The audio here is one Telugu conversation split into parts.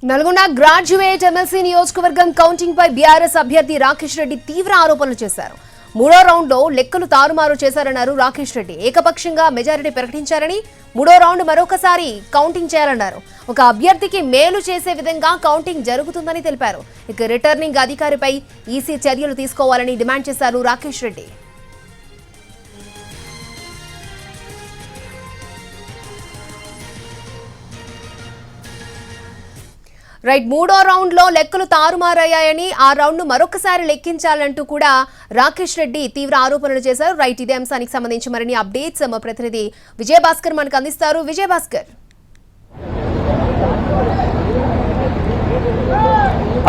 నల్గొండ గ్రాడ్యుయేట్ ఎమ్మెల్సీ నియోజకవర్గం కౌంటింగ్ పై బీఆర్ఎస్ అభ్యర్థి రాకేష్ రెడ్డి తీవ్ర ఆరోపణలు చేశారు. మూడో రౌండ్ లో లెక్కలు తారుమారు చేశారన్నారు రాకేష్ రెడ్డి. ఏకపక్షంగా మెజారిటీ ప్రకటించారని, మూడో రౌండ్ మరొకసారి కౌంటింగ్ చేయాలన్నారు. ఒక అభ్యర్థికి మేలు చేసే విధంగా కౌంటింగ్ జరుగుతుందని తెలిపారు. ఇక రిటర్నింగ్ అధికారిపై ఈసీ చర్యలు తీసుకోవాలని డిమాండ్ చేశారు రాకేష్ రెడ్డి. రైట్, మూడో రౌండ్ లో లెక్కలు తారుమారయ్యాయని, ఆ రౌండ్ ను మరొకసారి లెక్కించాలంటూ కూడా రాకేష్ రెడ్డి తీవ్ర ఆరోపణలు చేశారు. రైట్, ఇదే అంశానికి సంబంధించి మరిన్ని అప్డేట్స్ మా ప్రతినిధి విజయభాస్కర్ మనకు అందిస్తారు. విజయభాస్కర్.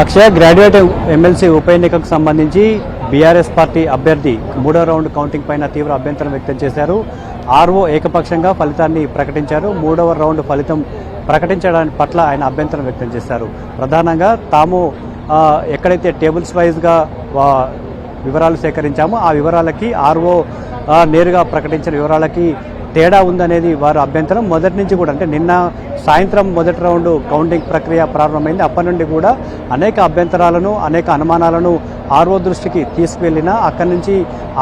అక్షయ, గ్రాడ్యుయేట్ ఎమ్మెల్సీ ఉప ఎన్నికకు సంబంధించి బీఆర్ఎస్ పార్టీ అభ్యర్థి మూడో రౌండ్ కౌంటింగ్ పైన తీవ్ర అభ్యంతరం వ్యక్తం చేశారు. ఆర్ఓ ఏకపక్షంగా ఫలితాన్ని ప్రకటించారు. మూడవ రౌండ్ ఫలితం ప్రకటించడానికి పట్ల ఆయన అభ్యంతరం వ్యక్తం చేశారు. ప్రధానంగా తాము ఎక్కడైతే టేబుల్స్ వైజ్గా వివరాలు సేకరించామో ఆ వివరాలకి ఆర్ఓ నేరుగా ప్రకటించిన వివరాలకి తేడా ఉందనేది వారి అభ్యంతరం. మొదటి నుంచి కూడా, అంటే నిన్న సాయంత్రం మొదటి రౌండ్ కౌంటింగ్ ప్రక్రియ ప్రారంభమైంది. అప్పటి నుండి కూడా అనేక అభ్యంతరాలను, అనేక అనుమానాలను ఆర్ఓ దృష్టికి తీసుకువెళ్ళినా అక్కడి నుంచి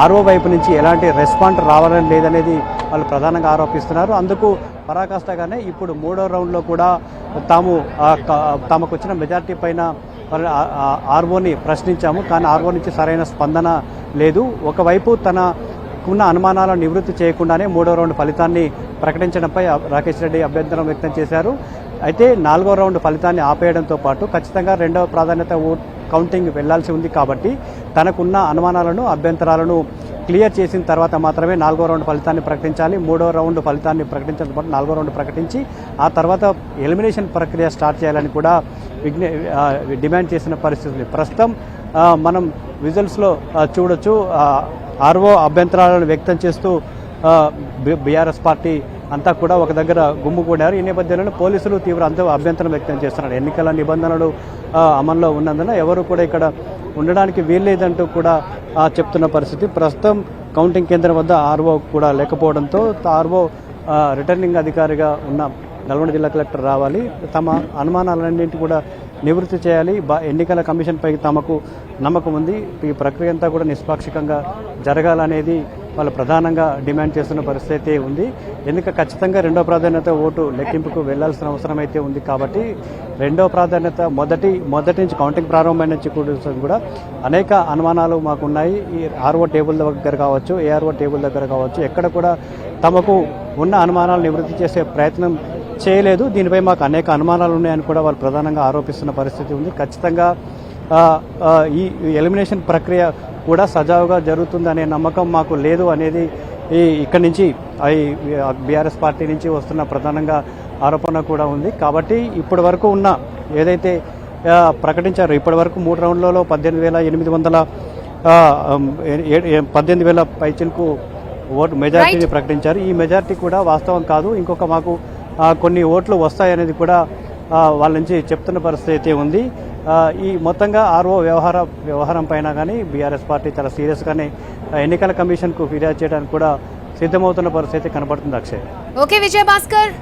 ఆర్ఓ వైపు నుంచి ఎలాంటి రెస్పాన్స్ రావడం లేదనేది వాళ్ళు ప్రధానంగా ఆరోపిస్తున్నారు. అందుకు పరాకాష్ఠగానే ఇప్పుడు మూడో రౌండ్లో కూడా తమకు వచ్చిన మెజార్టీ పైన ఆర్ఓని ప్రశ్నించాము, కానీ ఆర్ఓ నుంచి సరైన స్పందన లేదు. ఒకవైపు తనకున్న అనుమానాలను నివృత్తి చేయకుండానే మూడో రౌండ్ ఫలితాన్ని ప్రకటించడంపై రాకేష్ రెడ్డి అభ్యంతరం వ్యక్తం చేశారు. అయితే నాలుగో రౌండ్ ఫలితాన్ని ఆపేయడంతో పాటు ఖచ్చితంగా రెండవ ప్రాధాన్యత కౌంటింగ్ వెళ్లాల్సి ఉంది కాబట్టి తనకున్న అనుమానాలను, అభ్యంతరాలను క్లియర్ చేసిన తర్వాత మాత్రమే నాలుగో రౌండ్ ఫలితాన్ని ప్రకటించాలి. మూడో రౌండ్ ఫలితాన్ని ప్రకటించడం పాటు నాలుగో రౌండ్ ప్రకటించి ఆ తర్వాత ఎలిమినేషన్ ప్రక్రియ స్టార్ట్ చేయాలని కూడా డిమాండ్ చేసిన పరిస్థితులు ప్రస్తుతం మనం విజువల్స్లో చూడొచ్చు. ఆర్ఓ అభ్యంతరాలను వ్యక్తం చేస్తూ బీఆర్ఎస్ పార్టీ అంతా కూడా ఒక దగ్గర గుమ్ముకూడారు. ఈ నేపథ్యంలో పోలీసులు తీవ్ర అభ్యంతరం వ్యక్తం చేస్తున్నారు. ఎన్నికల నిబంధనలు అమల్లో ఉన్నందున ఎవరు కూడా ఇక్కడ ఉండడానికి వీల్లేదంటూ కూడా చెప్తున్న పరిస్థితి. ప్రస్తుతం కౌంటింగ్ కేంద్రం వద్ద ఆర్ఓ కూడా లేకపోవడంతో ఆర్ఓ రిటర్నింగ్ అధికారిగా ఉన్న నల్గొండ జిల్లా కలెక్టర్ రావాలి, తమ అనుమానాలన్నింటి కూడా నివృత్తి చేయాలి. ఎన్నికల కమిషన్పై తమకు నమ్మకం ఉంది, ఈ ప్రక్రియ అంతా కూడా నిష్పాక్షికంగా జరగాలనేది వాళ్ళు ప్రధానంగా డిమాండ్ చేస్తున్న పరిస్థితి ఉంది. ఎందుకంటే ఖచ్చితంగా రెండో ప్రాధాన్యత ఓటు లెక్కింపుకు వెళ్లాల్సిన అవసరం అయితే ఉంది కాబట్టి రెండో ప్రాధాన్యత మొదటి నుంచి కౌంటింగ్ ప్రారంభమైన నుంచి కూడా అనేక అనుమానాలు మాకున్నాయి. ఈ ఆర్ఓ టేబుల్ దగ్గర కావచ్చు, ఏఆర్ఓ టేబుల్ దగ్గర కావచ్చు, ఎక్కడ కూడా తమకు ఉన్న అనుమానాలు నివృత్తి చేసే ప్రయత్నం చేయలేదు. దీనిపై మాకు అనేక అనుమానాలు ఉన్నాయని కూడా వాళ్ళు ప్రధానంగా ఆరోపిస్తున్న పరిస్థితి ఉంది. ఖచ్చితంగా ఈ ఎలిమినేషన్ ప్రక్రియ కూడా సజావుగా జరుగుతుందనే నమ్మకం మాకు లేదు అనేది ఇక్కడి నుంచి బీఆర్ఎస్ పార్టీ నుంచి వస్తున్న ప్రధానంగా ఆరోపణ కూడా ఉంది. కాబట్టి ఇప్పటి వరకు ఉన్న ఏదైతే ప్రకటించారో, ఇప్పటి వరకు మూడు రౌండ్లలో 18,000 పైచిలకు ఓటు మెజార్టీని ప్రకటించారు. ఈ మెజార్టీ కూడా వాస్తవం కాదు, ఇంకొక మాకు కొన్ని ఓట్లు వస్తాయనేది కూడా వాళ్ళ నుంచి చెప్తున్న పరిస్థితి ఉంది. ఈ మొత్తంగా ఆర్ఓ వ్యవహారం పైన కానీ బీఆర్ఎస్ పార్టీ చాలా సీరియస్గానే ఎన్నికల కమిషన్కు ఫిర్యాదు చేయడానికి కూడా సిద్ధమవుతున్న పరిస్థితి కనబడుతుంది. అక్షయ్. ఓకే విజయభాస్కర్.